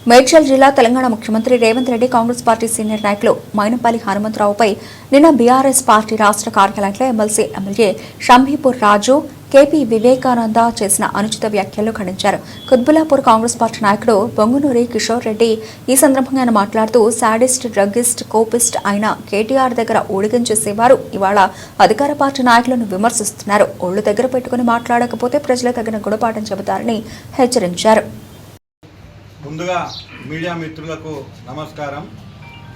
మేడ్చల్ జిల్లా తెలంగాణ ముఖ్యమంత్రి Revanth Reddy Congress party senior నాయకులు మైనంపల్లి హనుమంతరావుపై నిన్న బీఆర్ఎస్ పార్టీ రాష్ట్ర కార్యాలయంలో ఎమ్మెల్యే షంభీపూర్ రాజు కేపీ వివేకానంద చేసిన అనుచిత వ్యాఖ్యలు ఖండించారు. కుత్బుల్లాపూర్ కాంగ్రెస్ పార్టీ నాయకుడు బొంగునూరి కిషోర్ రెడ్డి ఈ సందర్భంగా ఆయన మాట్లాడుతూ సాడిస్ట్, డ్రగ్గిస్ట్, కోపిస్ట్ అయిన కేటీఆర్ దగ్గర ఊడిగం చేసేవారు ఇవాళ అధికార పార్టీ నాయకులను విమర్శిస్తున్నారు. ఒళ్లు దగ్గర పెట్టుకుని మాట్లాడకపోతే ప్రజలు తగిన గుణపాఠం చెబుతారని హెచ్చరించారు. ముందుగా మీడియా మిత్రులకు నమస్కారం.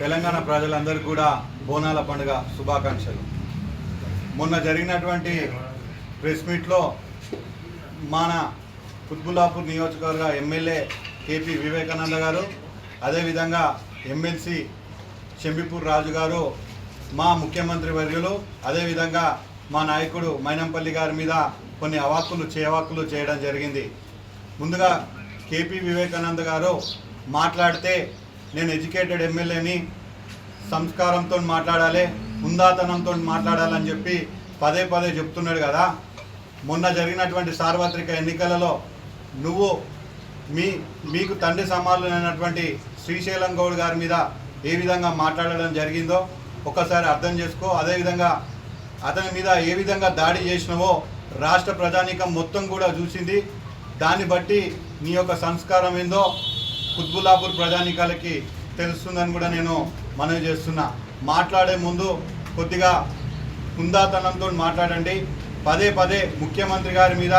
తెలంగాణ ప్రజలందరికీ కూడా బోనాల పండుగ శుభాకాంక్షలు. మొన్న జరిగినటువంటి ప్రెస్ మీట్లో మన కుత్బుల్లాపూర్ నియోజకవర్గ ఎమ్మెల్యే కేపీ వివేకానంద గారు, అదేవిధంగా ఎమ్మెల్సీ షంభీపూర్ రాజు గారు, మా ముఖ్యమంత్రి వర్యులు, అదేవిధంగా మా నాయకుడు మైనంపల్లి గారి మీద కొన్ని చేవాకులు చేయడం జరిగింది. ముందుగా కేపీ వివేకానంద గారు మాట్లాడితే నేను ఎడ్యుకేటెడ్ ఎమ్మెల్యేని, సంస్కారంతో మాట్లాడాలి, హుందాతనంతో మాట్లాడాలని చెప్పి పదే చెప్తున్నాడు కదా. మొన్న జరిగినటువంటి సార్వత్రిక ఎన్నికలలో నువ్వు మీకు తండ్రి సమానులైనటువంటి శ్రీశైలం గౌడ్ గారి మీద ఏ విధంగా మాట్లాడడం జరిగిందో ఒక్కసారి అర్థం చేసుకో. అదేవిధంగా అతని మీద ఏ విధంగా దాడి చేసినవో రాష్ట్ర ప్రజానీకం మొత్తం కూడా చూసింది. దాన్ని బట్టి నీ యొక్క సంస్కారం ఏందో కుత్బుల్లాపూర్ ప్రజానీకాలకి తెలుస్తుందని కూడా నేను మనవి చేస్తున్నా. మాట్లాడే ముందు కొద్దిగా హుందాతనంతో మాట్లాడండి. పదే ముఖ్యమంత్రి గారి మీద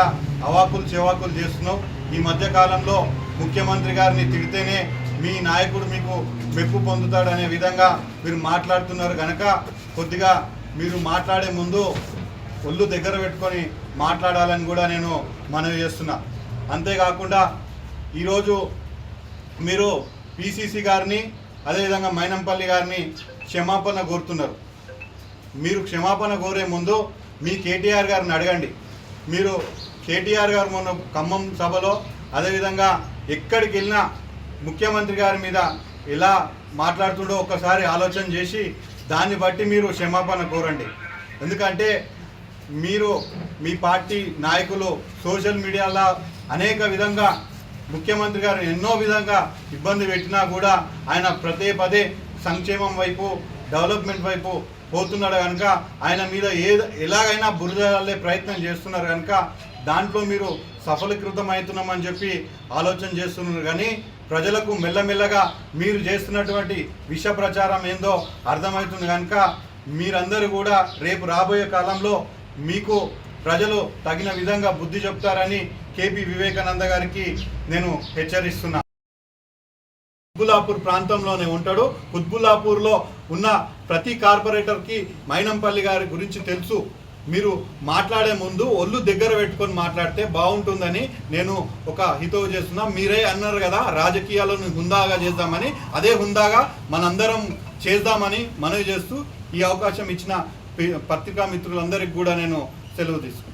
చేవాకులు చేస్తున్నావు. ఈ మధ్యకాలంలో ముఖ్యమంత్రి గారిని తిడితేనే మీ నాయకుడు మీకు మెప్పు పొందుతాడనే విధంగా మీరు మాట్లాడుతున్నారు కనుక కొద్దిగా మీరు మాట్లాడే ముందు ఒళ్ళు దగ్గర పెట్టుకొని మాట్లాడాలని కూడా నేను మనవి చేస్తున్నా. అంతేకాకుండా ఈరోజు మీరు పిసిసి గారిని, అదేవిధంగా మైనంపల్లి గారిని క్షమాపణ కోరుతున్నారు. మీరు క్షమాపణ కోరే ముందు మీ కేటీఆర్ గారిని అడగండి. మీరు కేటీఆర్ గారు మొన్న ఖమ్మం సభలో, అదేవిధంగా ఎక్కడికి వెళ్ళినా ముఖ్యమంత్రి గారి మీద ఎలా మాట్లాడుతుండో ఒక్కసారి ఆలోచన చేసి దాన్ని బట్టి మీరు క్షమాపణ కోరండి. ఎందుకంటే మీరు మీ పార్టీ నాయకులు సోషల్ మీడియాలో అనేక విధంగా ముఖ్యమంత్రి గారు ఎన్నో విధంగా ఇబ్బంది పెట్టినా కూడా ఆయన పదే సంక్షేమం వైపు, డెవలప్మెంట్ వైపు పోతున్నాడు కనుక ఆయన మీద ఎలాగైనా బురదలే ప్రయత్నం చేస్తున్నారు కనుక దాంట్లో మీరు సఫలీకృతం అవుతున్నామని చెప్పి ఆలోచన చేస్తున్నారు. కానీ ప్రజలకు మెల్లమెల్లగా మీరు చేస్తున్నటువంటి విష ప్రచారం ఏందో అర్థమవుతుంది కనుక మీరందరూ కూడా రేపు రాబోయే కాలంలో మీకు ప్రజలు తగిన విధంగా బుద్ధి చెప్తారని కేపీ వివేకానంద గారికి నేను హెచ్చరిస్తున్నా. కుత్బుల్లాపూర్ ప్రాంతంలోనే ఉంటాడు. కుత్బుల్లాపూర్లో ఉన్న ప్రతి కార్పొరేటర్కి మైనంపల్లి గారి గురించి తెలుసు. మీరు మాట్లాడే ముందు ఒళ్ళు దగ్గర పెట్టుకొని మాట్లాడితే బాగుంటుందని నేను ఒక హితవు చేస్తున్నా. మీరే అన్నారు కదా రాజకీయాలను హుందాగా చేద్దామని, అదే హుందాగా మనందరం చేద్దామని మనవి చేస్తూ ఈ అవకాశం ఇచ్చిన పత్రికా మిత్రులందరికీ కూడా నేను సెలవు తీసుకున్నాను.